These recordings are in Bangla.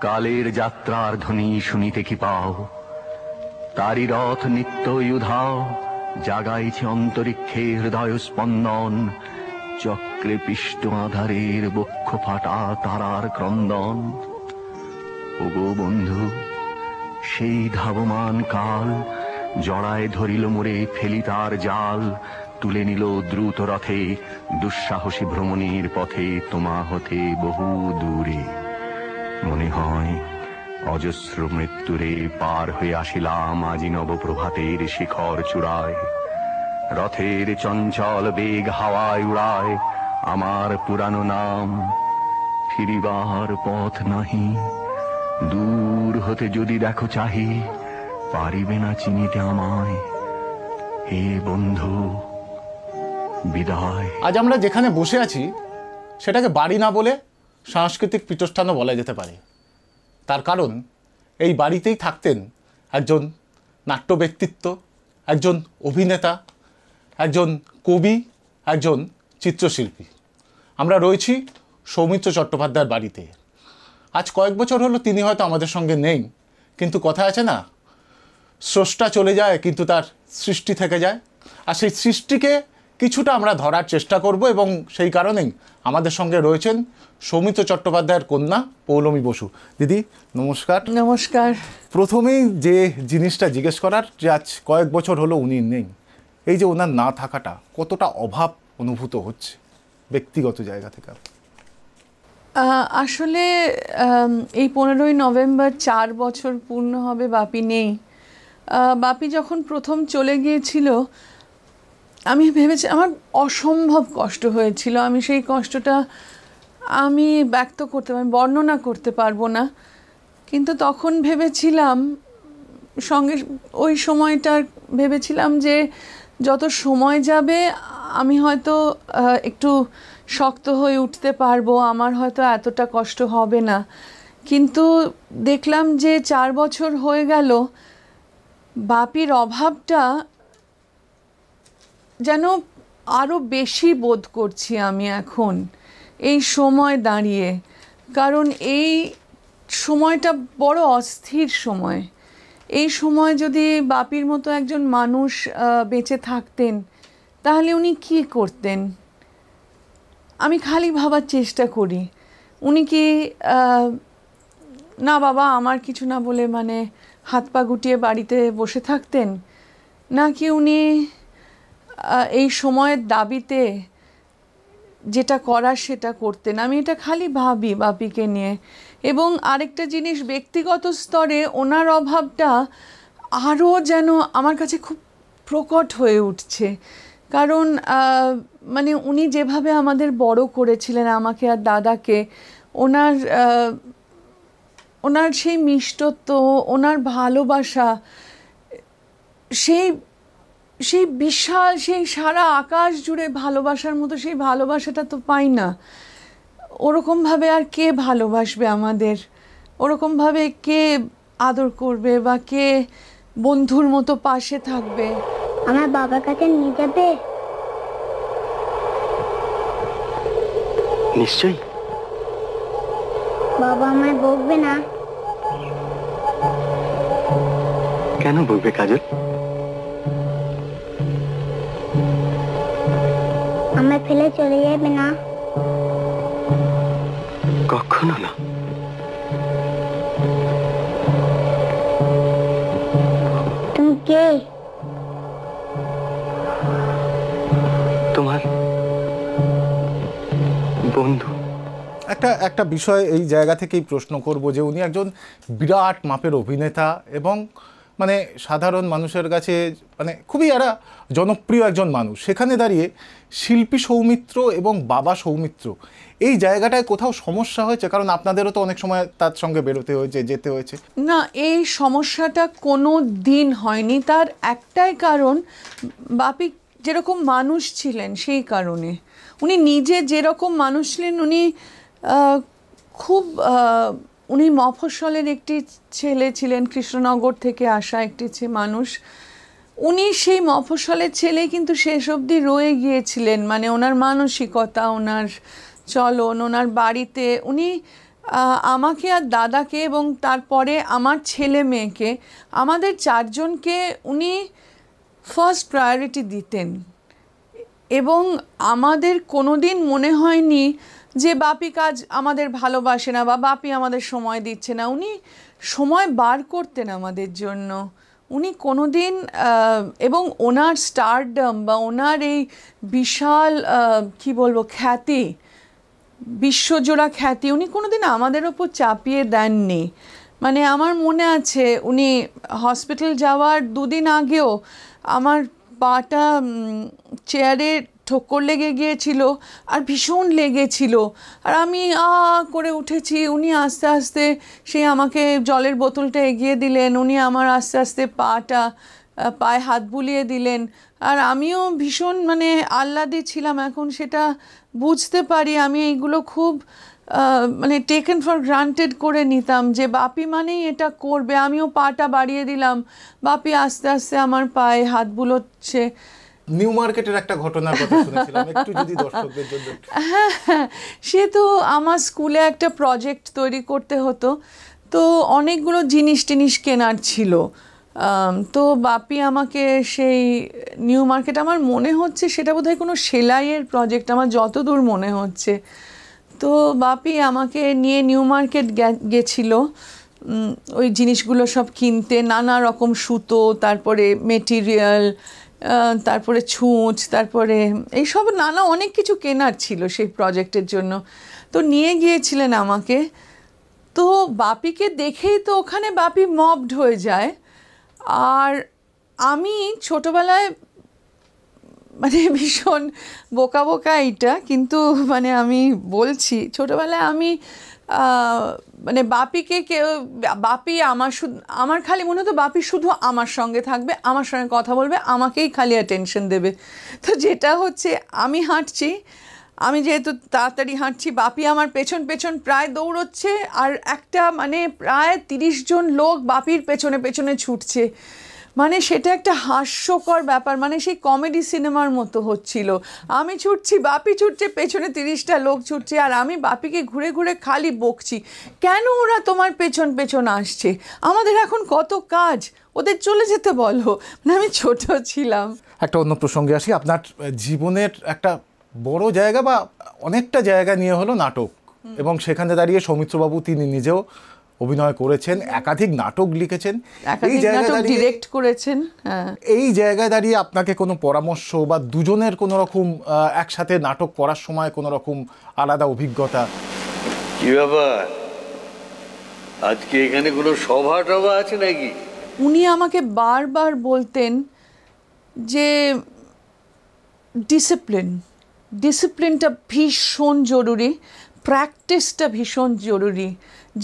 কালের যাত্রার ধ্বনি শুনিতে কি পাও, তারি রথ নিত্যই উধাও, জাগাইছে অন্তরিক্ষে হৃদয় স্পন্দন, চক্রে পিষ্ট আধারের বক্ষ ফাটা তারার ক্রন্দন। ওগো বন্ধু, সেই ধাবমান কাল জড়ায় ধরিল মোরে, ফেলি তার জাল, তুলে নিল দ্রুত রথে, দুঃসাহসী ভ্রমণের পথে তোমা হতে বহু দূরে। মনে হয় অজস্র মৃত্যুরে পার হয়ে আসিলাম আজি নবপ্রভাতের শিখর চূড়ায়। রথের চঞ্চল বেগ হাওয়ায় উড়ায় আমার পুরানো নাম, ফিরিবার পথ নাহি, দূর হতে যদি দেখো চাহি, পারিবে না চিনিতে আমায়। হে বন্ধু, বিদায়। আজ আমরা যেখানে বসে আছি সেটাকে বাড়ি না বলে সাংস্কৃতিক পীঠস্থানও বলা যেতে পারে। তার কারণ এই বাড়িতেই থাকতেন একজন নাট্য ব্যক্তিত্ব, একজন অভিনেতা, একজন কবি, একজন চিত্রশিল্পী। আমরা রয়েছি সৌমিত্র চট্টোপাধ্যায়ের বাড়িতে। আজ কয়েক বছর হলো তিনি হয়তো আমাদের সঙ্গে নেই, কিন্তু কথা আছে না, স্রষ্টা চলে যায় কিন্তু তার সৃষ্টি থেকে যায়। আর সেই সৃষ্টিকে কিছুটা আমরা ধরার চেষ্টা করব, এবং সেই কারণেই আমাদের সঙ্গে রয়েছেন সৌমিত্র চট্টোপাধ্যায়ের কন্যা পৌলমী বসু। দিদি নমস্কার। নমস্কার। প্রথমেই যে জিনিসটা জিজ্ঞেস করার, যে আজ কয়েক বছর হলো উনি নেই, এই যে ওনার না থাকাটা কতটা অভাব অনুভূত হচ্ছে ব্যক্তিগত জায়গা থেকে? আসলে এই 15ই নভেম্বর 4 বছর পূর্ণ হবে বাপি নেই। বাপি যখন প্রথম চলে গিয়েছিল আমি ভেবেছি, আমার অসম্ভব কষ্ট হয়েছিল। আমি সেই কষ্টটা আমি ব্যক্ত করতে, আমি বর্ণনা করতে পারবো না। কিন্তু তখন ভেবেছিলাম, সঙ্গে ওই সময়টা ভেবেছিলাম যে যত সময় যাবে আমি হয়তো একটু শক্ত হয়ে উঠতে পারবো, আমার হয়তো এতটা কষ্ট হবে না। কিন্তু দেখলাম যে 4 বছর হয়ে গেল, বাপির অভাবটা যেন আরও বেশি বোধ করছি আমি এখন এই সময় দাঁড়িয়ে। কারণ এই সময়টা বড় অস্থির সময়। এই সময় যদি বাপির মতো একজন মানুষ বেঁচে থাকতেন তাহলে উনি কী করতেন, আমি খালি ভাবার চেষ্টা করি। উনি কি না বাবা আমার কিছু না বলে মানে হাত পা গুটিয়ে বাড়িতে বসে থাকতেন, নাকি উনি এই সময়ের দাবিতে যেটা করার সেটা করতেন? আমি এটা খালি ভাবি বাপিকে নিয়ে। এবং আরেকটা জিনিস, ব্যক্তিগত স্তরে ওনার অভাবটা আরও যেন আমার কাছে খুব প্রকট হয়ে উঠছে। কারণ মানে উনি যেভাবে আমাদের বড় করেছিলেন, আমাকে আর দাদাকে, ওনার সেই মিষ্টত্ব, ওনার ভালোবাসা, সেই বিশাল, সেই সারা আকাশ জুড়ে ভালোবাসার মতো সেই ভালোবাসাটা তো পাই না। ওরকমভাবে আর কে ভালোবাসবে আমাদের? ওরকমভাবে কে আদর করবে বা কে বন্ধুর মতো পাশে থাকবে? আমার বাবার কাছে নিয়ে যাবে? নিশ্চয়ই। বাবা আমায় বকবে না? কেন বকবে কাজল? আমায় ফেলে চলে যাবে না? কখনো না। তুমি কে? তোমার বন্ধু। একটা বিষয় এই জায়গা থেকেই প্রশ্ন করব, যে উনি একজন বিরাট মাপের অভিনেতা এবং মানে সাধারণ মানুষের কাছে মানে খুবই একটা জনপ্রিয় একজন মানুষ। সেখানে দাঁড়িয়ে শিল্পী সৌমিত্র এবং বাবা সৌমিত্র, এই জায়গাটায় কোথাও সমস্যা হয়েছে? কারণ আপনাদেরও তো অনেক সময় তার সঙ্গে বেরোতে হয়েছে, যেতে হয়েছে। না, এই সমস্যাটা কোনো দিন হয়নি। তার একটাই কারণ, বাপি যেরকম মানুষ ছিলেন সেই কারণে। উনি নিজে যেরকম মানুষ ছিলেন, উনি মফস্বলের একটি ছেলে ছিলেন, কৃষ্ণনগর থেকে আসা একটি মানুষ। উনি সেই মফস্বলের ছেলে, কিন্তু শেষ অবধি রয়ে গিয়েছিলেন। মানে ওনার মানসিকতা, ওনার চলন, ওনার বাড়িতে উনি আমাকে আর দাদাকে এবং তারপরে আমার ছেলে মেয়েকে, আমাদের চারজনকে উনি ফার্স্ট প্রায়োরিটি দিতেন। এবং আমাদের কোনো দিন মনে হয়নি যে বাপি কাজ আমাদের ভালোবাসে না বা বাপি আমাদের সময় দিচ্ছে না। উনি সময় বার করতেন আমাদের জন্য। উনি কোনো দিন এবং ওনার স্টারডম বা ওনার এই বিশাল কি বলবো খ্যাতি, বিশ্বজোড়া খ্যাতি উনি কোনো দিন আমাদের ওপর চাপিয়ে দেননি। মানে আমার মনে আছে উনি হসপিটাল যাওয়ার 2 দিন আগেও আমার পাটা চেয়ারে ঠোক্কর লেগে গিয়েছিল আর ভীষণ লেগেছিল, আর আমি করে উঠেছি। উনি আস্তে আস্তে সেই আমাকে জলের বোতলটা এগিয়ে দিলেন, উনি আমার আস্তে আস্তে পায়ে হাত বুলিয়ে দিলেন। আর আমিও ভীষণ মানে আহ্লাদে ছিলাম, এখন সেটা বুঝতে পারি। আমি এইগুলো খুব মানে টেকেন ফর গ্রান্টেড করে নিতাম যে বাপি মানেই এটা করবে। আমিও পাটা বাড়িয়ে দিলাম, বাপি আস্তে আস্তে আমার পায়ে হাত বুলোচ্ছে। নিউ মার্কেটের একটা ঘটনার কথা শুনেছিলাম, একটু যদি দর্শকদের জন্য। হ্যাঁ, সে তো আমার স্কুলে একটা প্রজেক্ট তৈরি করতে হতো, তো অনেকগুলো জিনিস টিনিস কেনার ছিল। তো বাপি আমাকে সেই নিউ মার্কেট, আমার মনে হচ্ছে সেটা বোধহয় কোনো সেলাইয়ের প্রজেক্ট, আমার যতদূর মনে হচ্ছে। তো বাপি আমাকে নিয়ে নিউ মার্কেট গেছিল ওই জিনিসগুলো সব কিনতে, নানা রকম সুতো, তারপরে মেটেরিয়াল, তারপরে ছুঁচ, তারপরে এইসব নানা অনেক কিছু কেনার ছিল সেই প্রজেক্টের জন্য। তো নিয়ে গিয়েছিলেন আমাকে। তো বাপিকে দেখেই তো ওখানে বাপি মবড হয়ে যায়। আর আমি ছোটোবেলায় মানে ভীষণ বোকা বোকা এইটা, কিন্তু মানে আমি বলছি ছোটোবেলায় আমি মানে বাপিকে বাপি আমার খালি মনে হতো বাপি শুধু আমার সঙ্গে থাকবে, আমার সঙ্গে কথা বলবে, আমাকেই খালি অ্যাটেনশন দেবে। তো যেটা হচ্ছে আমি হাঁটছি, আমি যেহেতু তাড়াতাড়ি হাঁটছি, বাপি আমার পেছন পেছন প্রায় দৌড়চ্ছে, আর একটা মানে প্রায় 30 জন লোক বাপির পেছনে পেছনে ছুটছে। মানে সেটা একটা হাস্যকর ব্যাপার, মানে সেই কমেডি সিনেমার মতো হচ্ছিল। আমি ছুটছি, বাপি ছুটছে, পেছনে 30টা লোক ছুটছে, আর আমি বাপিকে ঘুরে ঘুরে খালি বকছি, কেন ওরা তোমার পেছন পেছন আসছে, আমাদের এখন কত কাজ, ওদের চলে যেতে বলো। মানে আমি ছোট ছিলাম। একটা অন্য প্রসঙ্গে আসি, আপনার জীবনের একটা বড় জায়গা বা অনেকটা জায়গা নিয়ে হলো নাটক, এবং সেখানে দাঁড়িয়ে সৌমিত্রবাবু তিনি নিজেও অভিনয় করেছেন, একাধিক নাটক লিখেছেন, এই জায়গায় ডিরেক্ট করেছেন। এই জায়গায় দাঁড়িয়ে আপনাকে কোনো পরামর্শ বা দুজনের কোনো রকম একসাথে নাটক করার সময় কোনো রকম আলাদা অভিজ্ঞতা? কি ব্যাপার, আজকে এখানে কোনো সভা টভা আছে নাকি? উনি আমাকে বারবার বলতেন যে ডিসিপ্লিনটা ভীষণ জরুরি, প্র্যাকটিসটা ভীষণ জরুরি।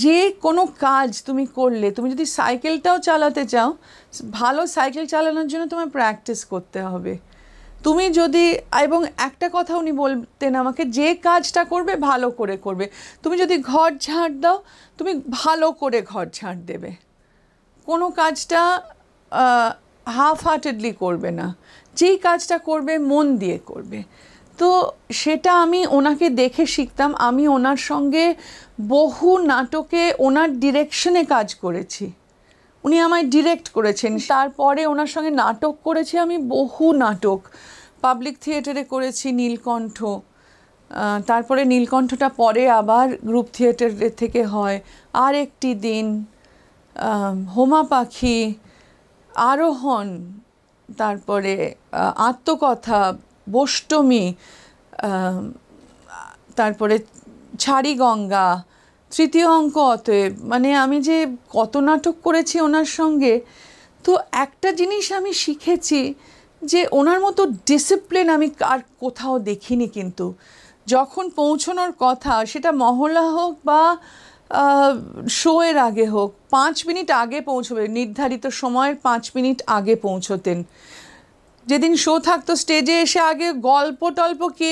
যে কোনো কাজ তুমি করলে, তুমি যদি সাইকেলটাও চালাতে চাও, ভালো সাইকেল চালানোর জন্য তোমার প্র্যাকটিস করতে হবে। তুমি যদি, এবং একটা কথা উনি বলতেন আমাকে, যে কাজটা করবে ভালো করে করবে। তুমি যদি ঘর ঝাড় দাও, তুমি ভালো করে ঘর ঝাড় দেবে, কোনো কাজটা হাফ হার্টেডলি করবে না, যেই কাজটা করবে মন দিয়ে করবে। তো সেটা আমি ওনাকে দেখে শিখতাম। আমি ওনার সঙ্গে বহু নাটকে ওনার ডিরেকশনে কাজ করেছি, উনি আমায় ডিরেক্ট করেছেন। তারপরে ওনার সঙ্গে নাটক করেছি আমি, বহু নাটক পাবলিক থিয়েটারে করেছি, নীলকণ্ঠ, তারপরে নীলকণ্ঠটা পরে আবার গ্রুপ থিয়েটার থেকে হয়, আর একটি দিন, হোমা পাখি, আরোহণ, তারপরে আত্মকথা, বোষ্টমী, তারপরে ছাড়ি গঙ্গা, তৃতীয় অঙ্ক অতএব। মানে আমি যে কত নাটক করেছি ওনার সঙ্গে। তো একটা জিনিস আমি শিখেছি যে ওনার মতো ডিসিপ্লিন আমি আর কোথাও দেখিনি। কিন্তু যখন পৌঁছানোর কথা, সেটা মহলা হোক বা শোয়ের আগে হোক, 5 মিনিট আগে পৌঁছবে, নির্ধারিত সময়ের 5 মিনিট আগে পৌঁছতেন। যেদিন শো থাকতো স্টেজে এসে আগে গল্প টল্প কে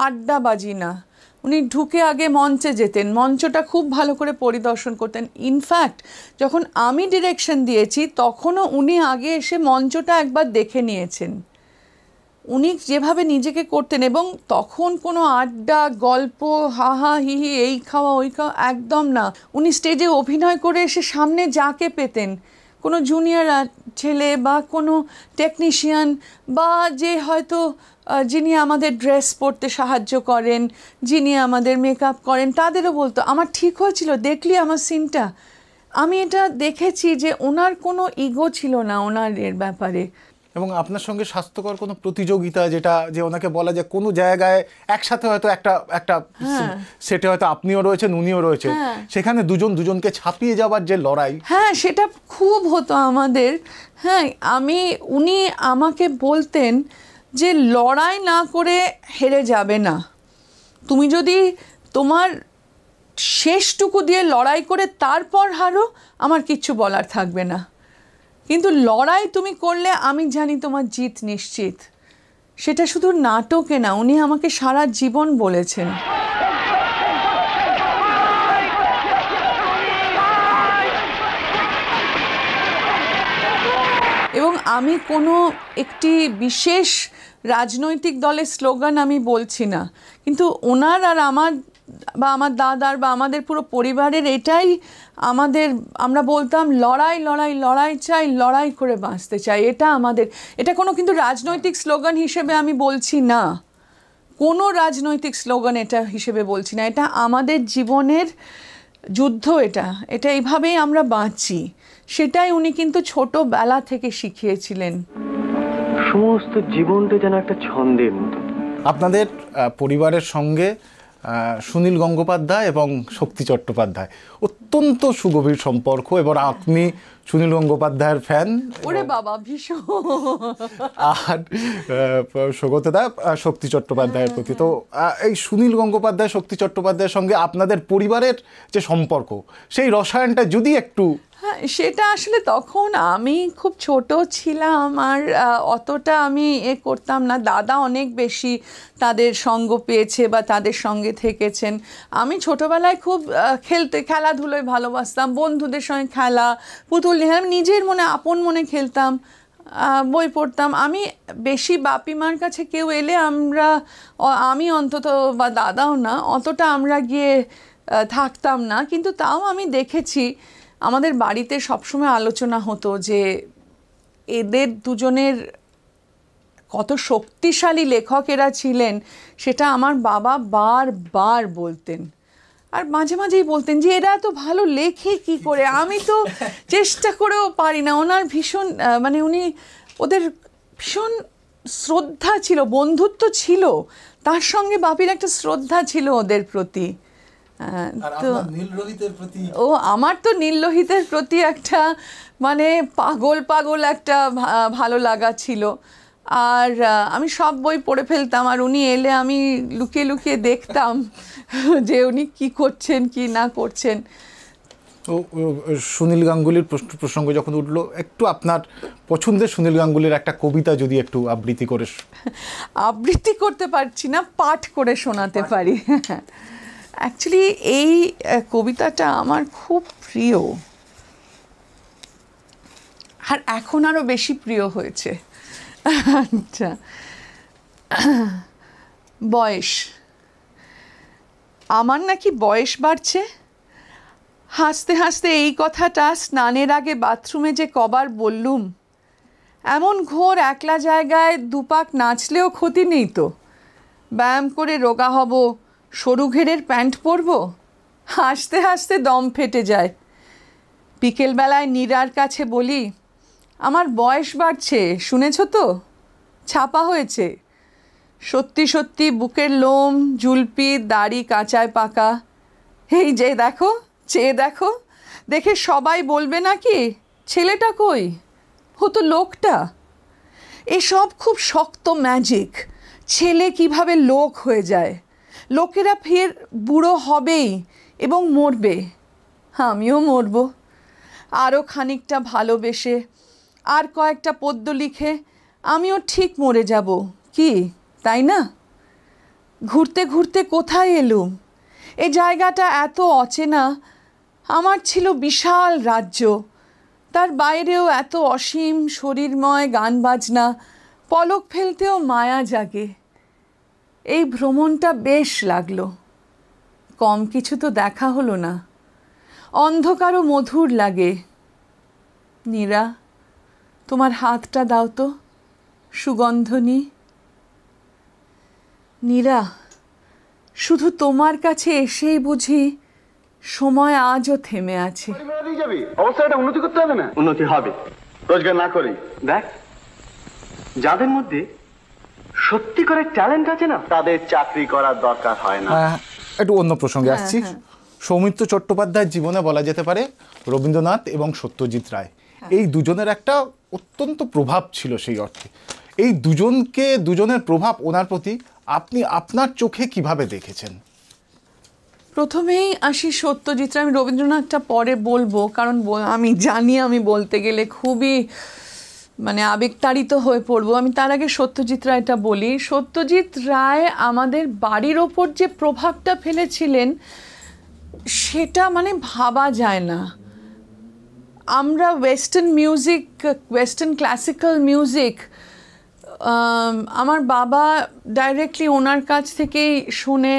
আড্ডাবাজি না, উনি ঢুকে আগে মঞ্চে যেতেন, মঞ্চটা খুব ভালো করে পরিদর্শন করতেন। ইনফ্যাক্ট যখন আমি ডিরেকশন দিয়েছি তখনও উনি আগে এসে মঞ্চটা একবার দেখে নিয়েছেন উনি যেভাবে নিজেকে করতেন, এবং তখন কোনো আড্ডা গল্প হা হা হি হি এই খাওয়া ওই খাওয়া একদম না। উনি স্টেজে অভিনয় করে এসে সামনে যাকে পেতেন, কোনো জুনিয়র ছেলে বা কোনো টেকনিশিয়ান বা যে হয়তো যিনি আমাদের ড্রেস পরতে সাহায্য করেন, যিনি আমাদের মেকআপ করেন, তাদেরও বলতো আমার ঠিক হয়েছিল, দেখলি আমার সিনটা। আমি এটা দেখেছি যে ওনার কোনো ইগো ছিল না ওনার এর ব্যাপারে। এবং আপনার সঙ্গে স্বাস্থ্যকর কোনো প্রতিযোগিতা, যেটা যে ওনাকে বলা যায় কোনো জায়গায় একসাথে হয়তো একটা সেটে হয়তো আপনিও রয়েছেন উনিও রয়েছেন, সেখানে দুজনকে ছাপিয়ে যাবার যে লড়াই, হ্যাঁ সেটা খুব হতো আমাদের। হ্যাঁ উনি আমাকে বলতেন যে লড়াই না করে হেরে যাবে না, তুমি যদি তোমার শেষটুকু দিয়ে লড়াই করে তারপর হারো আমার কিচ্ছু বলার থাকবে না, কিন্তু লড়াই তুমি করলে আমি জানি তোমার জিত নিশ্চিত। সেটা শুধু নাটকে না, উনি আমাকে সারা জীবন বলেছেন। এবং আমি কোনো একটি বিশেষ রাজনৈতিক দলের স্লোগান আমি বলছি না, কিন্তু ওনার আর আমার বা আমার দাদার বা আমাদের পুরো পরিবারের এটাই আমরা বলতাম লড়াই লড়াই লড়াই চাই, লড়াই করে বাঁচতে চাই। এটা আমাদের, এটা কোনো কিন্তু রাজনৈতিক স্লোগান হিসেবে আমি বলছি না, কোনো রাজনৈতিক স্লোগান এটা হিসেবে বলছি না, এটা আমাদের জীবনের যুদ্ধ, এটা এইভাবেই আমরা বাঁচি। সেটাই উনি কিন্তু ছোটবেলা থেকে শিখিয়েছিলেন। সমস্ত জীবনটা যেন একটা ছন্দের মতো। আপনাদের পরিবারের সঙ্গে সুনীল গঙ্গোপাধ্যায় এবং শক্তি চট্টোপাধ্যায় অত্যন্ত সুগভীর সম্পর্ক, এবং আপনি সুনীল গঙ্গোপাধ্যায়ের ফ্যান। ওরে বাবা ভীষণ। আর সৌগতদা শক্তি চট্টোপাধ্যায়ের প্রতি। তো এই সুনীল গঙ্গোপাধ্যায় শক্তি চট্টোপাধ্যায়ের সঙ্গে আপনাদের পরিবারের যে সম্পর্ক, সেই রসায়নটা যদি একটু। হ্যাঁ সেটা আসলে তখন আমি খুব ছোট ছিলাম, আর অতটা আমি করতাম না। দাদা অনেক বেশি তাদের সঙ্গ পেয়েছে বা তাদের সঙ্গে থেকেছেন। আমি ছোটবেলায় খুব খেলাধুলোয় ভালোবাসতাম, বন্ধুদের সঙ্গে খেলা, পুতুল নিয়ে আমি নিজের মনে আপন মনে খেলতাম, বই পড়তাম। আমি বেশি বাপিমার কাছে কেউ এলে আমি অন্তত বা দাদাও না অতটা আমরা গিয়ে থাকতাম না, কিন্তু তাও আমি দেখেছি আমাদের বাড়িতে সবসময় আলোচনা হতো যে এদের দুজনের কত শক্তিশালী লেখক এরা ছিলেন, সেটা আমার বাবা বারবার বলতেন। আর মাঝে মাঝেই বলতেন যে এরা এত ভালো লেখে কি করে, আমি তো চেষ্টা করেও পারি না। ওনার ভীষণ ওদের ভীষণ শ্রদ্ধা ছিল, বন্ধুত্ব ছিল, তার সঙ্গে বাপির একটা শ্রদ্ধা ছিল ওদের প্রতি। তো আমার তো নীল লোহিতের প্রতি একটা পাগল একটা ভালো লাগা ছিল। আর আমি সব বই পড়ে ফেলতাম, আর উনি এলে আমি লুকিয়ে লুকিয়ে দেখতাম যে উনি কি করছেন কি না করছেন। তো সুনীল গাঙ্গুলির প্রসঙ্গ যখন উঠলো, একটু আপনার পছন্দের সুনীল গাঙ্গুলির একটা কবিতা যদি একটু আবৃত্তি করতে পারছি না, পাঠ করে শোনাতে পারি। অ্যাকচুয়ালি এই কবিতাটা আমার খুব প্রিয়, আর এখন আরও বেশি প্রিয় হয়েছে। আচ্ছা, বয়স। আমার নাকি বয়স বাড়ছে, হাসতে হাসতে এই কথাটা স্নানের আগে বাথরুমে যে কবার বললুম। এমন ঘোর একলা জায়গায় দুপাক নাচলেও ক্ষতি নেই তো, ব্যায়াম করে রোগা হব, সরু ঘেরের প্যান্ট পরব, হাসতে হাসতে দম ফেটে যায়। বিকেলবেলায় নীরার কাছে বলি, আমার বয়স বাড়ছে শুনেছ তো, ছাপা হয়েছে। সত্যি সত্যি বুকের লোম, জুলপি, দাড়ি কাঁচায় পাকা। এই যে দেখো, চেয়ে দেখো, দেখে সবাই বলবে নাকি ছেলেটা কই, ও তো লোকটা। এসব খুব শক্ত ম্যাজিক, ছেলে কিভাবে লোক হয়ে যায়। লোকেরা ফের বুড়ো হবেই এবং মরবে, আমিও মরব। আরও খানিকটা ভালোবেসে, আর কয়েকটা পদ্য লিখে আমিও ঠিক মরে যাব, কি তাই না? ঘুরতে ঘুরতে কোথায় এলুম, এ জায়গাটা এত অচেনা। আমার ছিল বিশাল রাজ্য, তার বাইরেও এত অসীম শরীরময় গান বাজনা, পলক ফেলতেও মায়া জাগে। এই ভ্রমণটা বেশ লাগলো, কম কিছু তো দেখা হলো না। অন্ধকারও মধুর লাগে। নীরা, তোমার হাতটা দাও তো, সুগন্ধ নি। নীরা, শুধু তোমার কাছে এসেই বুঝি সময় আজও থেমে আছে। অবস্থাটা উন্নতি করতে হবে না? উন্নতি হবে, রোজগার না করেই। দেখ, যাদের মধ্যে সত্যিকারের ট্যালেন্ট আছে না, তাদের চাকরি করার দরকার হয় না। একটু অন্য প্রসঙ্গে আসছি। সৌমিত্র চট্টোপাধ্যায়ের জীবনে বলা যেতে পারে রবীন্দ্রনাথ এবং সত্যজিৎ রায়, এই দুজনের একটা অত্যন্ত প্রভাব ছিল। সেই অর্থে এই দুজনের প্রভাব ওনার প্রতি আপনি আপনার চোখে কিভাবে দেখেছেন? প্রথমেই আসি সত্যজিৎ রায়। আমি রবীন্দ্রনাথটা পরে বলবো, কারণ আমি জানি আমি বলতে গেলে খুবই মানে আবেগতাড়িত হয়ে পড়বো। আমি তার আগে সত্যজিৎ রায়টা বলি। সত্যজিৎ রায় আমাদের বাড়ির ওপর যে প্রভাবটা ফেলেছিলেন সেটা মানে ভাবা যায় না। আমরা ওয়েস্টার্ন ক্লাসিক্যাল মিউজিক, আমার বাবা ডাইরেক্টলি ওনার কাছ থেকেই শুনে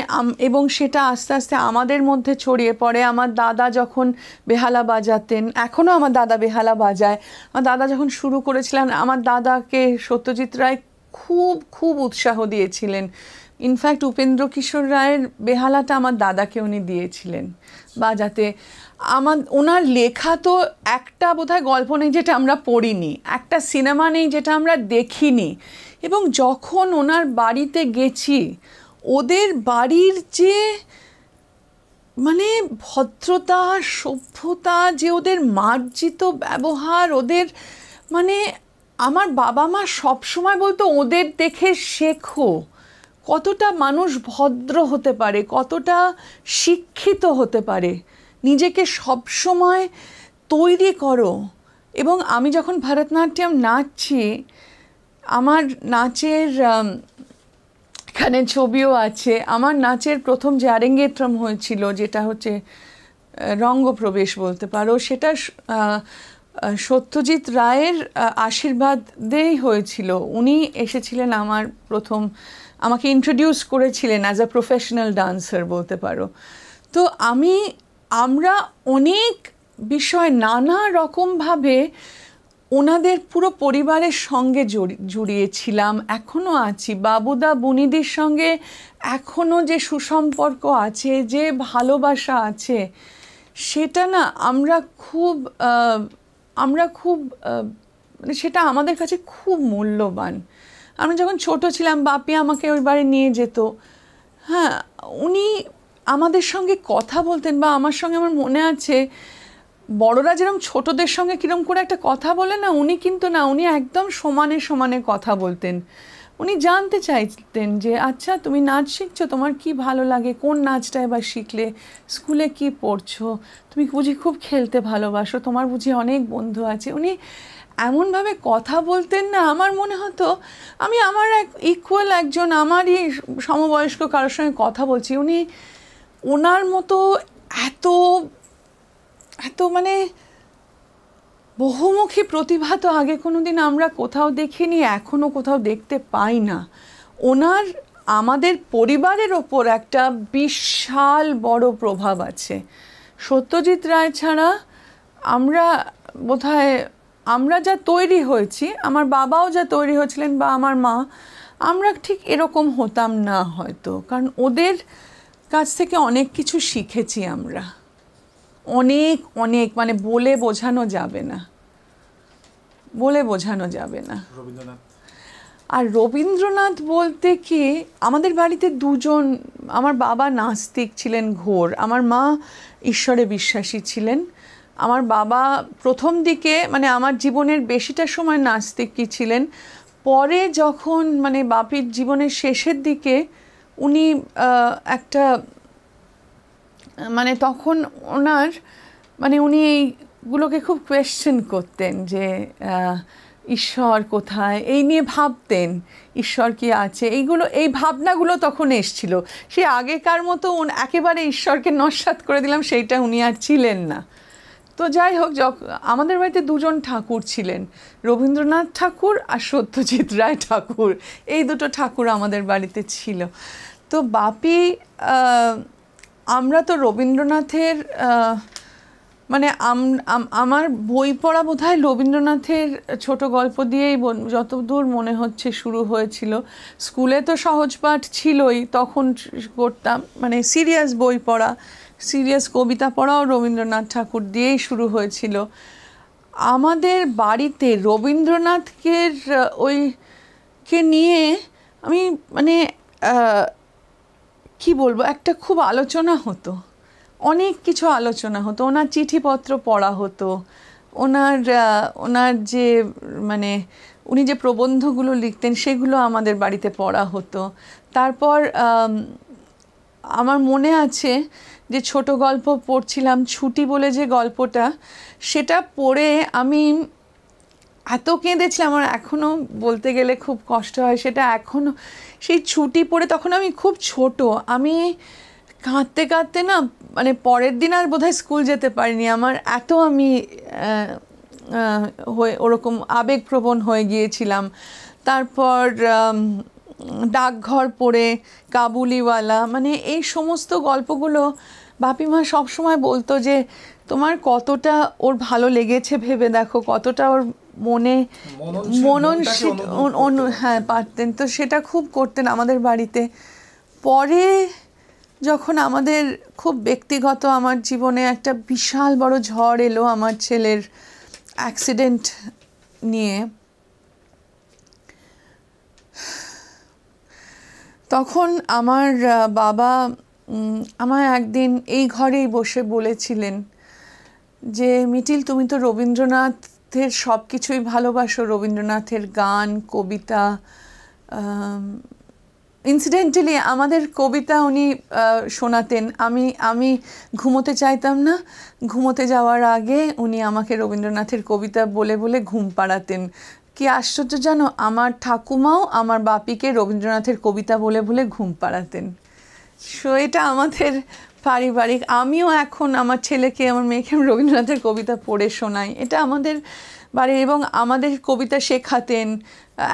এবং সেটা আস্তে আস্তে আমাদের মধ্যে ছড়িয়ে পড়ে। আমার দাদা যখন বেহালা বাজাতেন, এখনও আমার দাদা বেহালা বাজায়, আমার দাদা যখন শুরু করেছিলেন আমার দাদাকে সত্যজিৎ রায় খুব খুব উৎসাহ দিয়েছিলেন। ইনফ্যাক্ট উপেন্দ্র কিশোর রায়ের বেহালাটা আমার দাদাকে উনি দিয়েছিলেন বাজাতে। ওনার লেখা তো একটা বোধহয় গল্প নেই যেটা আমরা পড়িনি, একটা সিনেমা নেই যেটা আমরা দেখিনি। এবং যখন ওনার বাড়িতে গেছি, ওদের বাড়ির যে মানে ভদ্রতা, সভ্যতা, যে ওদের মার্জিত ব্যবহার, ওদের মানে আমার বাবা মা সবসময় বলতো ওদের দেখে শেখো কতটা মানুষ ভদ্র হতে পারে, কতটা শিক্ষিত হতে পারে, নিজেকে সবসময় তৈরি করো। এবং আমি যখন ভরতনাট্যম নাচছি, আমার নাচের এখানে ছবিও আছে, আমার নাচের প্রথম যে আরেঙ্গেট্রম হয়েছিল, যেটা হচ্ছে রঙ্গপ্রবেশ বলতে পারো, সেটা সত্যজিৎ রায়ের আশীর্বাদেই হয়েছিল। উনি এসেছিলেন আমাকে ইন্ট্রোডিউস করেছিলেন অ্যাজ আ প্রফেশনাল ডান্সার বলতে পারো। তো আমরা অনেক বিষয় নানা রকমভাবে ওনাদের পুরো পরিবারের সঙ্গে জড়িয়েছিলাম, এখনও আছি। বাবুদা বুনিদির সঙ্গে এখনও যে সুসম্পর্ক আছে, যে ভালোবাসা আছে, সেটা না আমরা খুব মানে সেটা আমাদের কাছে খুব মূল্যবান। আমি যখন ছোট ছিলাম বাপি আমাকে ওই বাড়ি নিয়ে যেত। হ্যাঁ, উনি আমাদের সঙ্গে কথা বলতেন, বা আমার সঙ্গে আমার মনে আছে বড়রা যেরকম ছোটদের সঙ্গে কীরকম করে একটা কথা বলে না, উনি কিন্তু না, উনি একদম সমানে সমানে কথা বলতেন। উনি জানতে চাইতেন যে আচ্ছা তুমি নাচ শিখছো, তোমার কি ভালো লাগে, কোন নাচটা এবার শিখলে, স্কুলে কি পড়ছো, তুমি বুঝি খুব খেলতে ভালোবাসো, তোমার বুঝি অনেক বন্ধু আছে। উনি এমনভাবে কথা বলতেন না, আমার মনে হতো আমি আমার ইকুয়াল একজন আমারই সমবয়স্ক কারোর সঙ্গে কথা বলছি। ওনার মতো এত মানে বহুমুখী প্রতিভা তো আগে কোনো দিন আমরা কোথাও দেখিনি, এখনও কোথাও দেখতে পাই না। ওনার আমাদের পরিবারের ওপর একটা বিশাল বড় প্রভাব আছে। সত্যজিৎ রায় ছাড়া আমরা যা তৈরি হয়েছি, আমার বাবাও যা তৈরি হয়েছিলেন বা আমার মা, আমরা ঠিক এরকম হতাম না হয়তো, কারণ ওদের কাছ থেকে অনেক কিছু শিখেছি আমরা, অনেক অনেক, মানে বলে বোঝানো যাবে না। আর রবীন্দ্রনাথ বলতে কি, আমাদের বাড়িতে দুজন, আমার বাবা নাস্তিক ছিলেন ঘোর, আমার মা ঈশ্বরে বিশ্বাসী ছিলেন। আমার বাবা প্রথম দিকে মানে আমার জীবনের বেশিটা সময় নাস্তিকই ছিলেন। পরে যখন মানে বাপির জীবনের শেষের দিকে উনি একটা মানে তখন উনি এইগুলোকে খুব কোয়েশ্চেন করতেন যে ঈশ্বর কোথায়, এই নিয়ে ভাবতেন ঈশ্বর কি আছে, এই ভাবনাগুলো তখন এসছিল। সে আগেকার মতো একেবারে ঈশ্বরকে নস্যাৎ করে দিলাম সেইটা উনি আর ছিলেন না। তো যাই হোক, আমাদের বাড়িতে দুজন ঠাকুর ছিলেন, রবীন্দ্রনাথ ঠাকুর আর সত্যজিৎ রায় ঠাকুর, এই দুটো ঠাকুর আমাদের বাড়িতে ছিল। তো বাপি, আমরা তো রবীন্দ্রনাথের মানে আমার বই পড়া বোধহয় রবীন্দ্রনাথের ছোট গল্প দিয়েই যতদূর মনে হচ্ছে শুরু হয়েছিল। স্কুলে তো সহজ পাঠ ছিলই, তখন করতাম মানে সিরিয়াস বই পড়া, সিরিয়াস কবিতা পড়াও রবীন্দ্রনাথ ঠাকুর দিয়েই শুরু হয়েছিল। আমাদের বাড়িতে রবীন্দ্রনাথকে নিয়ে আমি মানে কি বলবো, একটা খুব আলোচনা হতো, অনেক কিছু আলোচনা হতো, ওনার চিঠিপত্র পড়া হতো, ওনার যে মানে উনি যে প্রবন্ধগুলো লিখতেন সেগুলো আমাদের বাড়িতে পড়া হতো। তারপর আমার মনে আছে যে ছোট গল্প পড়ছিলাম, ছুটি বলে যে গল্পটা, সেটা পড়ে আমি এত কেঁদেছিলাম, আমার এখনও বলতে গেলে খুব কষ্ট হয় সেটা এখনও। সেই ছুটি পড়ে, তখন আমি খুব ছোট, আমি কাঁদতে কাঁদতে না মানে পরের দিন আর বোধহয় স্কুল যেতে পারিনি, আমার এত আমি ওরকম আবেগপ্রবণ হয়ে গিয়েছিলাম। তারপর ডাকঘর পড়ে, কাবুলিওয়ালা, মানে এই সমস্ত গল্পগুলো বাপিমা সবসময় বলতো যে তোমার কতটা ওর ভালো লেগেছে ভেবে দেখো, কতটা ওর মননশীল হ্যাঁ পারতেন। তো সেটা খুব করতেন আমাদের বাড়িতে। পরে যখন আমাদের খুব ব্যক্তিগত আমার জীবনে একটা বিশাল বড় ঝড় এলো আমার ছেলের অ্যাক্সিডেন্ট নিয়ে, তখন আমার বাবা আমায় একদিন এই ঘরেই বসে বলেছিলেন যে মিটিল, তুমি তো রবীন্দ্রনাথের সব কিছুই ভালোবাসো, রবীন্দ্রনাথের গান, কবিতা। ইনসিডেন্টালি আমাদের কবিতা উনি শোনাতেন, আমি ঘুমোতে চাইতাম না, ঘুমোতে যাওয়ার আগে উনি আমাকে রবীন্দ্রনাথের কবিতা বলে বলে ঘুম পাড়াতেন। কি আশ্চর্য জানো, আমার ঠাকুমাও আমার বাপিকে রবীন্দ্রনাথের কবিতা বলে বলে ঘুম পাড়াতেন। সো এটা আমাদের পারিবারিক, আমিও এখন আমার ছেলেকে, আমার মেয়েকে রবীন্দ্রনাথের কবিতা পড়ে শোনাই, এটা আমাদের বাড়ি। এবং আমাদের কবিতা শেখাতেন।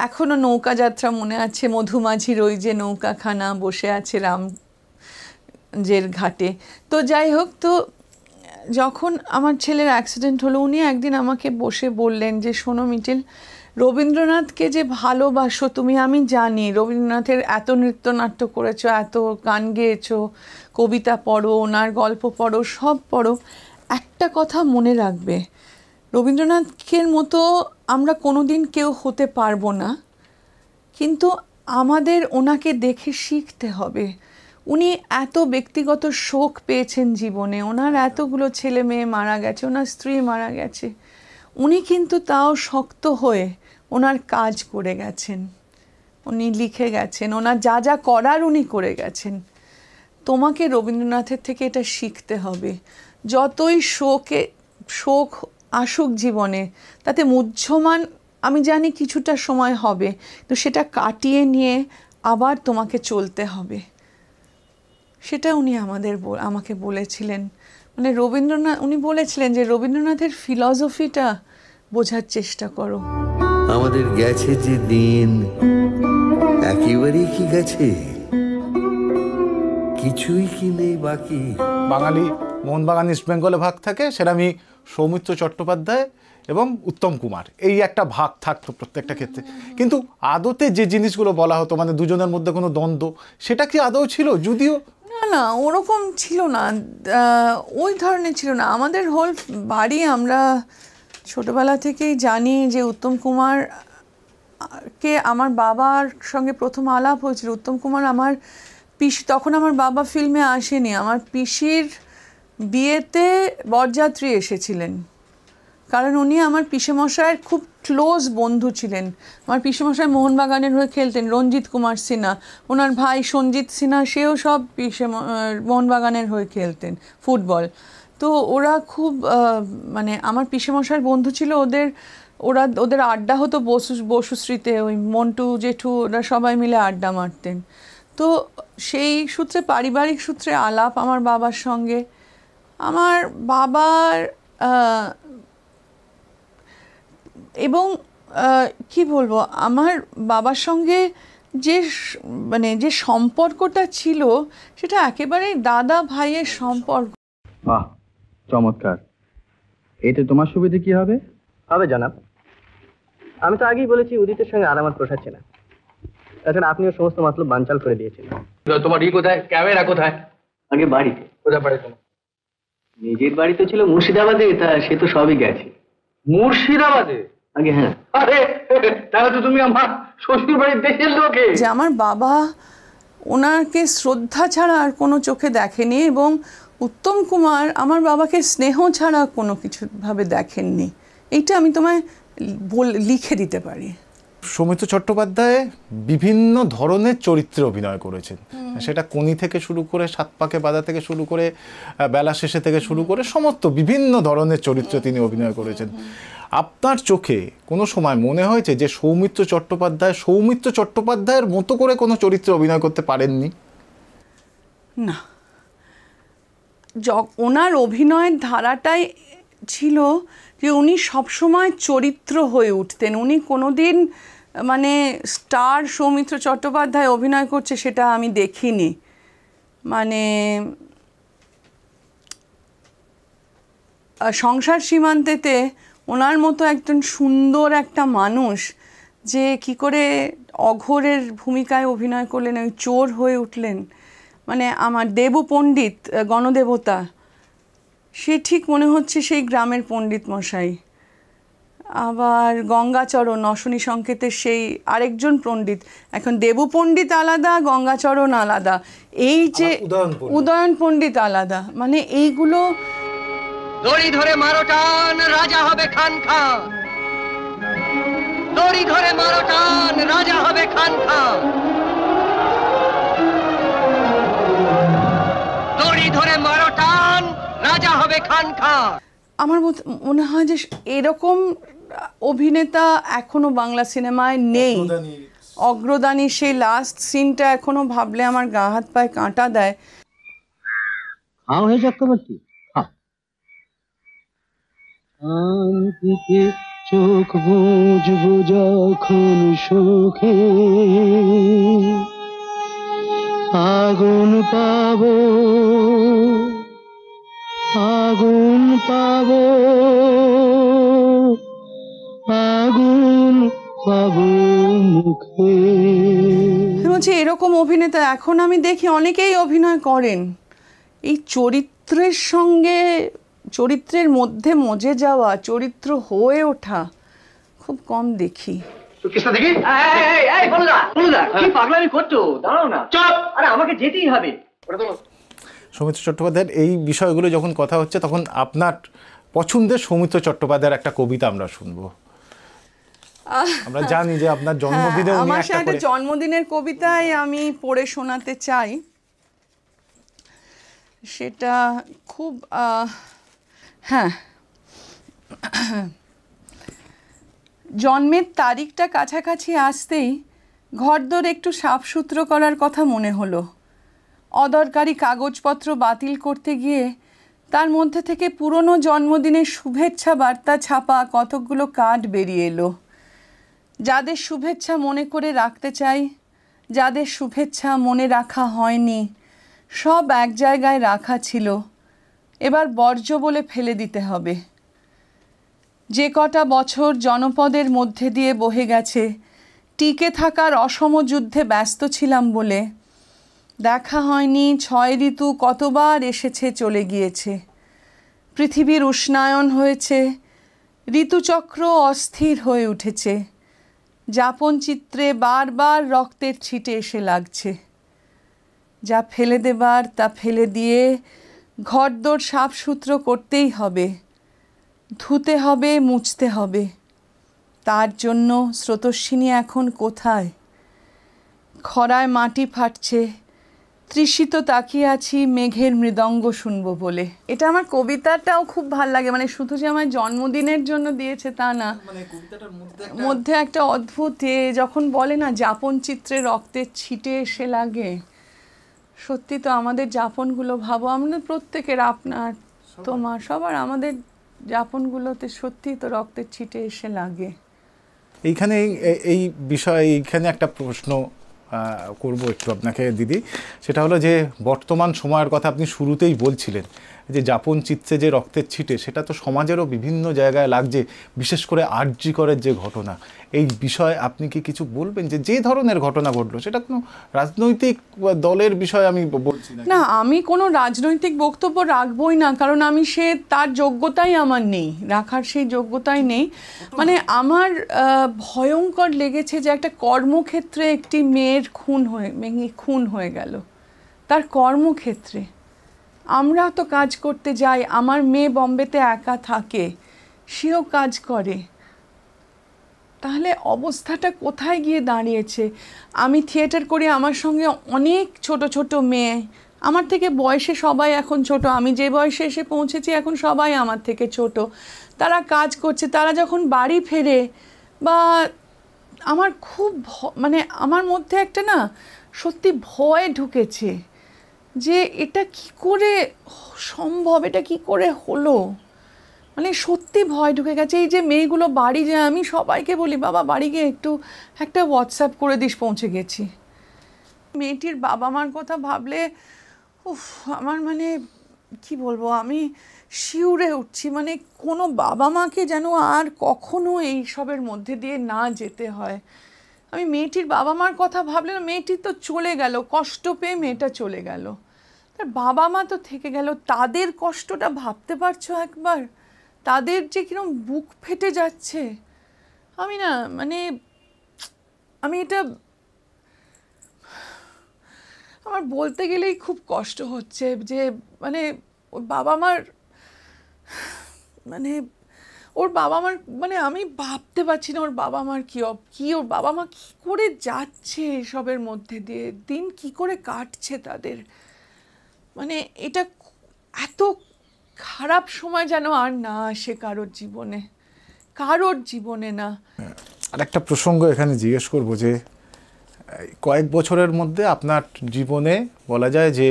এখনও নৌকা যাত্রা মনে আছে, মধুমাঝির ওই যে নৌকাখানা বসে আছে রামজের ঘাটে। তো যাই হোক, তো যখন আমার ছেলের অ্যাক্সিডেন্ট হলো, উনি একদিন আমাকে বসে বললেন যে শোনো মিটিল, রবীন্দ্রনাথকে যে ভালোবাসো তুমি, আমি জানি, রবীন্দ্রনাথের এত নৃত্যনাট্য করেছো, এত গান গেয়েছো, কবিতা পড়ো, ওনার গল্প পড়ো, সব পড়ো, একটা কথা মনে রাখবে, রবীন্দ্রনাথের মতো আমরা কোনোদিন কেউ হতে পারবো না, কিন্তু আমাদের ওনাকে দেখে শিখতে হবে। উনি এত ব্যক্তিগত শোক পেয়েছেন জীবনে, ওনার এতগুলো ছেলে মেয়ে মারা গেছে, ওনার স্ত্রী মারা গেছে, উনি কিন্তু তাও শক্ত হয়ে ওনার কাজ করে গেছেন, উনি লিখে গেছেন, ওনার যা যা করার উনি করে গেছেন। তোমাকে রবীন্দ্রনাথের থেকে এটা শিখতে হবে। যতই শোক আসুক জীবনে, তাতে মুহ্যমান আমি জানি কিছুটা সময় হবে, তো সেটা কাটিয়ে নিয়ে আবার তোমাকে চলতে হবে। সেটা উনি আমাকে বলেছিলেন। মানে উনি বলেছিলেন যে রবীন্দ্রনাথের ফিলসফিটা বোঝার চেষ্টা করো। আমাদের গেছে যে দিন একেবারেই কি গেছে, কিছুই কি নেই বাকি। বাঙালি মোহনবাগান ইস্ট বেঙ্গলে ভাগ থাকে, সেটা আমি সৌমিত্র চট্টোপাধ্যায় এবং উত্তম কুমার, এই একটা ভাগ থাকতো প্রত্যেকটা ক্ষেত্রে। কিন্তু আদতে যে জিনিসগুলো বলা হতো, মানে দুজনের মধ্যে কোনো দ্বন্দ্ব, সেটা কি আদৌ ছিল? যদিও না ওরকম ছিল না, ওই ধরনের ছিল না। আমাদের হোল বাড়ি, আমরা ছোটবেলা থেকেই জানি যে উত্তম কুমারকে আমার বাবার সঙ্গে প্রথম আলাপ হয়েছিল। উত্তম কুমার আমার পিসি, তখন আমার বাবা ফিল্মে আসেনি, আমার পিসির বিয়েতে বরযাত্রী এসেছিলেন, কারণ উনি আমার পিসেমশাইয়ের খুব ক্লোজ বন্ধু ছিলেন। আমার পিসেমশাই মোহনবাগানের হয়ে খেলতেন, রঞ্জিত কুমার সিনহা, ওনার ভাই সঞ্জিত সিনহা, সেও সব মোহনবাগানের হয়ে খেলতেন ফুটবল। তো ওরা খুব মানে আমার পিসেমশাইয়ের বন্ধু ছিল। ওদের আড্ডা হতো বসুশ্রীতে, ওই মন্টু জেঠু ওরা সবাই মিলে আড্ডা মারতেন। তো সেই সূত্রে, পারিবারিক সূত্রে আলাপ আমার বাবার সঙ্গে। আমার বাবার এবং কি বলবো, আমার বাবার সঙ্গে যে মানে যে সম্পর্কটা ছিল সেটা একেবারেই দাদা ভাইয়ের সম্পর্ক। বাহ, চমৎকার। এতে তোমার সুবিধে কি হবে? হবে জানাব, আমি তো আগেই বলেছি উদিতের সঙ্গে আর আমার পোষাচ্ছে না। তাছাড়া আপনিও সমস্ত মতলব বানচাল করে দিয়েছেন। তোমার কোথায়, ক্যামেরা কোথায়? আগে বাড়িতে। কোথায় বাড়ি তোমার? নিজের বাড়ি তো ছিল মুর্শিদাবাদে, তা সে তো সবই গেছে। মুর্শিদাবাদে? আগে হ্যাঁ। আরে তাহলে তো তুমি আমার শ্বশুর বাড়ির দেশের লোকে। যে আমার বাবা ওনাকে শ্রদ্ধা ছাড়া আর কোনো চোখে দেখেনি, এবং উত্তম কুমার আমার বাবাকে স্নেহ ছাড়া কোনো কিছুভাবে দেখেননি। এইটা আমি তোমায় লিখে দিতে পারি। সৌমিত্র চট্টোপাধ্যায় বিভিন্ন ধরনের চরিত্রে অভিনয় করেছেন, সেটা কোনি থেকে শুরু করে সাত পাকে বাঁধা থেকে শুরু করে বেলা শেষে থেকে শুরু করে সমস্ত বিভিন্ন ধরনের চরিত্রে তিনি অভিনয় করেছেন। আপনার চোখে কোনো সময় মনে হয়েছে যে সৌমিত্র চট্টোপাধ্যায়ের মতো করে কোনো চরিত্রে অভিনয় করতে পারেননি? না, ওনার অভিনয়ের ধারাটাই ছিল যে উনি সবসময় চরিত্র হয়ে উঠতেন। উনি কোনোদিন মানে স্টার সৌমিত্র চট্টোপাধ্যায় অভিনয় করছে সেটা আমি দেখিনি। মানে সংসার সীমান্তেতে ওনার মতো একজন সুন্দর একটা মানুষ যে কি করে অঘোরের ভূমিকায় অভিনয় করলেন, ওই চোর হয়ে উঠলেন। মানে আমার দেবু পণ্ডিত, গণদেবতা, সে ঠিক মনে হচ্ছে সেই গ্রামের পণ্ডিত মশাই। আবার গঙ্গাচরণ, অশনি সংকেতের সেই আরেকজন পণ্ডিত। এখন দেবু পণ্ডিত আলাদা, গঙ্গাচরণ আলাদা, এই যে উদয়ন পণ্ডিত আলাদা। মানে এইগুলো দড়ি ধরে মারো টান, রাজা হবে খান খান। দড়ি ধরে মারো টান, রাজা হবে খান খান। দড়ি ধরে মারো টান, রাজা হবে খান খান। আমার মনে হয় যে এরকম অভিনেতা এখনো বাংলা সিনেমায় নেই। অগ্রদানী সেই লাস্ট সিনটা এখনো ভাবলে আমার গা হাত পায়ে কাঁটা দেয়। খাও হে চক্রবর্তী, শান্তিতে চোখ বুঝবো যখন সুখে, আগুন পাবো, আগুন পাবো, আগুন পাবো মুখে। বলছি এরকম অভিনেতা এখন আমি দেখি অনেকেই অভিনয় করেন। এই চরিত্রের সঙ্গে, চরিত্রের মধ্যে মজে যাওয়া, চরিত্র হয়ে ওঠা খুব কম দেখি। কৃষ্ণ দেখি, কি পাগলামি করছো? দাঁড়াও না, চুপ! আরে আমাকে যেতেই হবে। সৌমিত্র চট্টোপাধ্যায়ের এই বিষয়গুলো যখন কথা হচ্ছে তখন আপনার পছন্দের সৌমিত্র চট্টোপাধ্যায়ের একটা কবিতা আমরা শুনবো। আমরা জানি যে আপনার জন্মদিনে উনি আমার একটা সাথে জন্মদিনের কবিতাই আমি পড়ে শোনাতে চাই। সেটা খুব হ্যাঁ, জন্মের তারিখটা কাছাকাছি আসতেই ঘরদোর একটু সাফসুতরো করার কথা মনে হলো। অদরকারি কাগজপত্র বাতিল করতে গিয়ে তার মধ্যে থেকে পুরনো জন্মদিনের শুভেচ্ছা বার্তা ছাপা কতকগুলো কার্ড বেরিয়ে এলো। যাদের শুভেচ্ছা মনে করে রাখতে চাই, যাদের শুভেচ্ছা মনে রাখা হয়নি, সব এক জায়গায় রাখা ছিল, এবার বর্জ্য বলে ফেলে দিতে হবে। যে কটা বছর জনপদের মধ্যে দিয়ে বহে গেছে, টিকে থাকার অসম যুদ্ধে ব্যস্ত ছিলাম বলে দেখা হয়নি 6 ঋতু কতবার এসেছে চলে গিয়েছে। পৃথিবীর উষ্ণায়ন হয়েছে, ঋতুচক্র অস্থির হয়ে উঠেছে, যাপন চিত্রে বারবার রক্তের ছিটে এসে লাগছে। যা ফেলে দেবার তা ফেলে দিয়ে ঘরদোর সাফসুতরো করতেই হবে, ধুতে হবে, মুছতে হবে। তার জন্য স্রোতস্বিনী এখন কোথায়? খরায় মাটি ফাটছে, তৃষিত তাকিয়ে আছি মেঘের মৃদঙ্গ শুনবো বলে। এটা আমার কবিতাটাও খুব ভাল লাগে। মানে শুধু যে আমার জন্মদিনের জন্য দিয়েছে তা না, মধ্যে একটা অদ্ভুত যখন বলে না যাপন চিত্রে রক্তের ছিটে এসে লাগে, সত্যি তো আমাদের যাপনগুলো ভাবো, আমাদের প্রত্যেকের, আপনার, তোমার, সবার, আমাদের যাপনগুলোতে সত্যি তো রক্তের ছিটে এসে লাগে। এইখানে এই বিষয়ে এইখানে একটা প্রশ্ন করব একটু আপনাকে দিদি, সেটা হলো যে বর্তমান সময়ের কথা আপনি শুরুতেই বলছিলেন যে যাপন চিত্তে যে রক্তের ছিটে, সেটা তো সমাজেরও বিভিন্ন জায়গায় লাগছে, বিশেষ করে আরজি করের যে ঘটনা, এই বিষয়ে আপনি কি কিছু বলবেন? যে ধরনের ঘটনা ঘটলো সেটা কোনো রাজনৈতিক দলের বিষয়ে আমি বলছি না। না, আমি কোনো রাজনৈতিক বক্তব্য রাখবই না, কারণ আমি তার যোগ্যতাই আমার নেই, রাখার সেই যোগ্যতাই নেই। মানে আমার ভয়ঙ্কর লেগেছে যে একটা কর্মক্ষেত্রে একটি মেয়ের খুন হয়ে গেল, তার কর্মক্ষেত্রে। আমরা তো কাজ করতে যাই, আমার মেয়ে বম্বেতে একা থাকে, সেও কাজ করে, তাহলে অবস্থাটা কোথায় গিয়ে দাঁড়িয়েছে। আমি থিয়েটার করি, আমার সঙ্গে অনেক ছোট ছোট মেয়ে, আমার থেকে বয়সে সবাই এখন ছোট, আমি যে বয়সে এসে পৌঁছেছি এখন সবাই আমার থেকে ছোট, তারা কাজ করছে, তারা যখন বাড়ি ফেরে বা আমার খুব মানে আমার মধ্যে একটা না সত্যি ভয় ঢুকেছে যে এটা কি করে সম্ভব, এটা কি করে হলো, মানে সত্যি ভয় ঢুকে গেছে। এই যে মেয়েগুলো বাড়ি যায়, আমি সবাইকে বলি বাবা বাড়ি গিয়ে একটু একটা হোয়াটসঅ্যাপ করে দিস পৌঁছে গেছি। মেয়েটির বাবা মার কথা ভাবলে আমার মানে কি বলবো, আমি শিউরে উঠছি। মানে কোনো বাবা মাকে যেন আর কখনো এই সবের মধ্যে দিয়ে না যেতে হয়। আমি মেয়েটির বাবা মার কথা ভাবলে না, মেয়েটি তো চলে গেল, কষ্ট পেয়ে মেয়েটা চলে গেল, তার বাবা মা তো থেকে গেল, তাদের কষ্টটা ভাবতে পারছো একবার, তাদের যে কিরকম বুক ফেটে যাচ্ছে। আমি না মানে আমি এটা আমার বলতে গেলেই খুব কষ্ট হচ্ছে যে মানে ওর বাবা মার মানে আমি ভাবতে পারছি না ওর বাবা মার ওর বাবা মা কী করে যাচ্ছে এসবের মধ্যে দিয়ে, দিন কি করে কাটছে তাদের। মানে এটা এত খারাপ সময় যেন আর না আসে কারোর জীবনে না। আর একটা প্রসঙ্গ এখানে জিজ্ঞেস করবো যে কয়েক বছরের মধ্যে আপনার জীবনে বলা যায় যে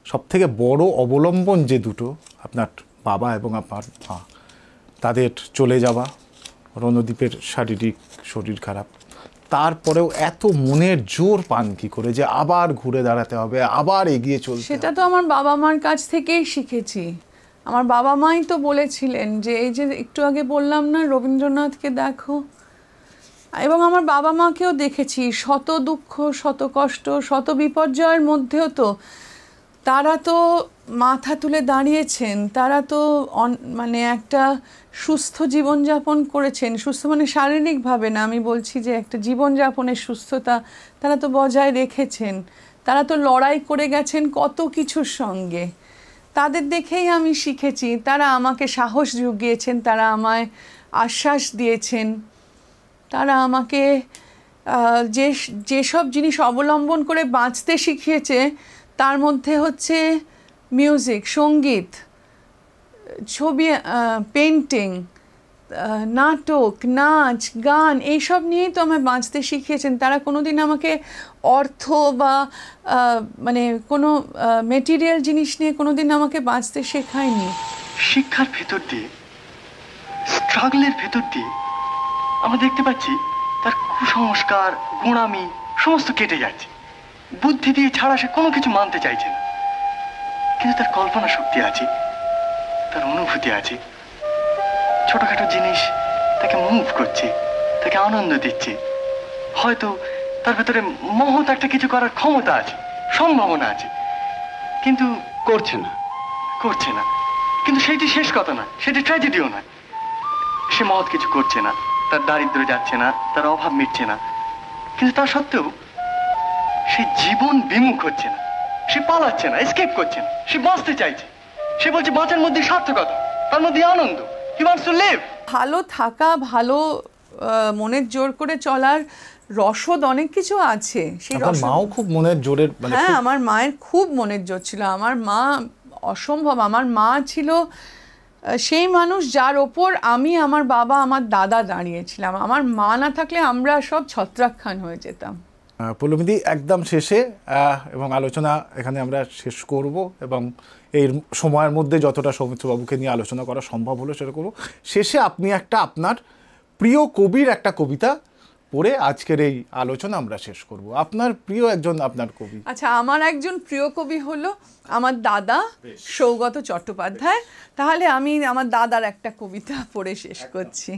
সবথেকে বড় অবলম্বন যে দুটো, আপনার বাবা এবং আপনার মা, তাদের চলে যাওয়া, রণদীপের শারীরিক শরীর খারাপ, তারপরেও এত মনের জোর পান কি করে যে আবার ঘুরে দাঁড়াতে হবে, আবার এগিয়ে চলতে? সেটা তো আমার বাবা মার কাছ থেকেই শিখেছি। আমার বাবা মাই তো বলেছিলেন যে এই যে একটু আগে বললাম না রবীন্দ্রনাথকে দেখো, এবং আমার বাবা মাকেও দেখেছি শত দুঃখ, শত কষ্ট, শত বিপর্যয়ের মধ্যেও তো তারা তো মাথা তুলে দাঁড়িয়েছেন, তারা তো মানে একটা সুস্থ জীবনযাপন করেছেন। সুস্থ মানে শারীরিকভাবে না, আমি বলছি যে একটা জীবনযাপনের সুস্থতা তারা তো বজায় রেখেছেন, তারা তো লড়াই করে গেছেন কত কিছুর সঙ্গে। তাদের দেখেই আমি শিখেছি, তারা আমাকে সাহস জুগিয়েছেন, তারা আমায় আশ্বাস দিয়েছেন, তারা আমাকে যেসব জিনিস অবলম্বন করে বাঁচতে শিখিয়েছে তার মধ্যে হচ্ছে মিউজিক, সঙ্গীত, ছবি, পেন্টিং, নাটক, নাচ, গান, এইসব নিয়েই তো আমায় বাঁচতে শিখিয়েছেন। তারা কোনোদিন আমাকে অর্থ বা মানে কোনো মেটেরিয়াল জিনিস নিয়ে কোনোদিন আমাকে বাঁচতে শেখায়নি। শিক্ষার ভেতর দিয়ে, স্ট্রাগলের ভেতর দিয়ে আমরা দেখতে পাচ্ছি তার কুসংস্কার, গোঁড়ামি সমস্ত কেটে যাচ্ছে। বুদ্ধি দিয়ে ছাড়া সে কোনো কিছু মানতে চাইছে না, কিন্তু তার কল্পনা শক্তি আছে, তার অনুভূতি আছে। ছোটখাটো জিনিস তাকে মুভ করছে, তাকে আনন্দ দিচ্ছে। হয়তো তার ভেতরে মহৎ একটা কিছু করার ক্ষমতা আছে, সম্ভাবনা আছে, কিন্তু করছে না। কিন্তু সেইটি শেষ কথা না, সেটি ট্র্যাজেডিও নয়। সে মহৎ কিছু করছে না, তার দারিদ্র যাচ্ছে না, তার অভাব মিটছে না, কিন্তু তা সত্ত্বেও সে জীবন বিমুখ হচ্ছে না, সে পালাচ্ছে না, এসকেপ করছে না, সে বাঁচতে চাইছে। সে বলছে বাঁচার মধ্যে সার্থকতা, তার মধ্যে আনন্দ। He wants to live. ভালো থাকা, ভালো মনের জোর করে চলার রসদ অনেক কিছু আছে। সেই মাও খুব মনের জোরের, হ্যাঁ, আমার মায়ের খুব মনের জোর ছিল। আমার মা অসম্ভব। আমার মা ছিল সেই মানুষ যার ওপর আমি, আমার বাবা, আমার দাদা দাঁড়িয়েছিলাম। আমার মা না থাকলে আমরা সব ছত্রাকখান হয়ে যেতাম। পৌলমীদি একদম শেষে এবং আলোচনা এখানে আমরা শেষ করব এবং এই সময়ের মধ্যে যতটা সৌমিত্রবাবুকে নিয়ে আলোচনা করা সম্ভব হলো সেটা করব। শেষে আপনি একটা আপনার প্রিয় কবির একটা কবিতা পড়ে আজকের এই আলোচনা আমরা শেষ করব। আপনার প্রিয় একজন আপনার কবি। আচ্ছা, আমার একজন প্রিয় কবি হলো আমার দাদা সৌগত চট্টোপাধ্যায়। তাহলে আমি আমার দাদার একটা কবিতা পড়ে শেষ করছি।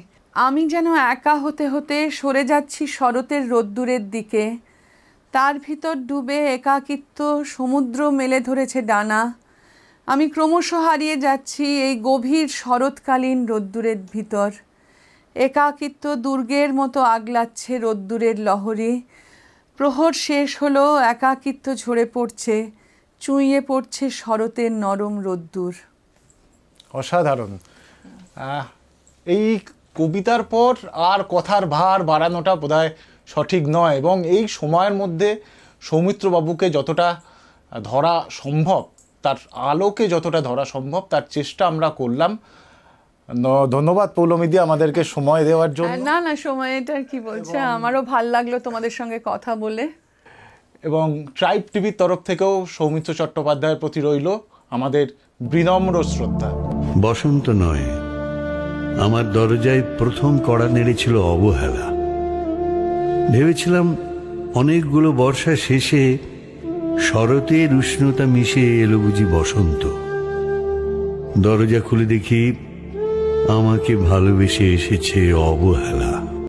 আমি যেন একা হতে হতে সরে যাচ্ছি শরতের রোদ্দুরের দিকে, তার ভিতর ডুবে একাকিত্ব সমুদ্র মেলে ধরেছে ডানা। আমি ক্রমশ হারিয়ে যাচ্ছি এই গভীর শরৎকালীন রোদ্দুরের ভিতর। একাকিত্ব দুর্গের মতো আগলাচ্ছে রোদ্দুরের লহরে। প্রহর শেষ হলো, একাকিত্ব ঝরে পড়ছে, চুঁইয়ে পড়ছে শরতের নরম রোদ্দুর। অসাধারণ। এই কবিতার পর আর কথার ভার বাড়ানোটা বোধহয় সঠিক নয়, এবং এই সময়ের মধ্যে সৌমিত্রবাবুকে যতটা ধরা সম্ভব, তার আলোকে যতটা ধরা সম্ভব তার চেষ্টা আমরা করলাম। ধন্যবাদ পৌলমীদি আমাদেরকে সময় দেওয়ার জন্য। না না, সময়টার কি বলছে, আমারও ভাল লাগলো তোমাদের সঙ্গে কথা বলে। এবং ট্রাইব টিভির তরফ থেকেও সৌমিত্র চট্টোপাধ্যায়ের প্রতি রইল আমাদের বিনম্র শ্রদ্ধা। বসন্ত নয়, আমার দরজায় প্রথম কড়া নেড়েছিল অবহেলা। ভেবেছিলাম অনেকগুলো বর্ষা শেষে শরতের উষ্ণতা মিশে এলো বুঝি বসন্ত। দরজা খুলে দেখি আমাকে ভালোবেসে এসেছে অবহেলা।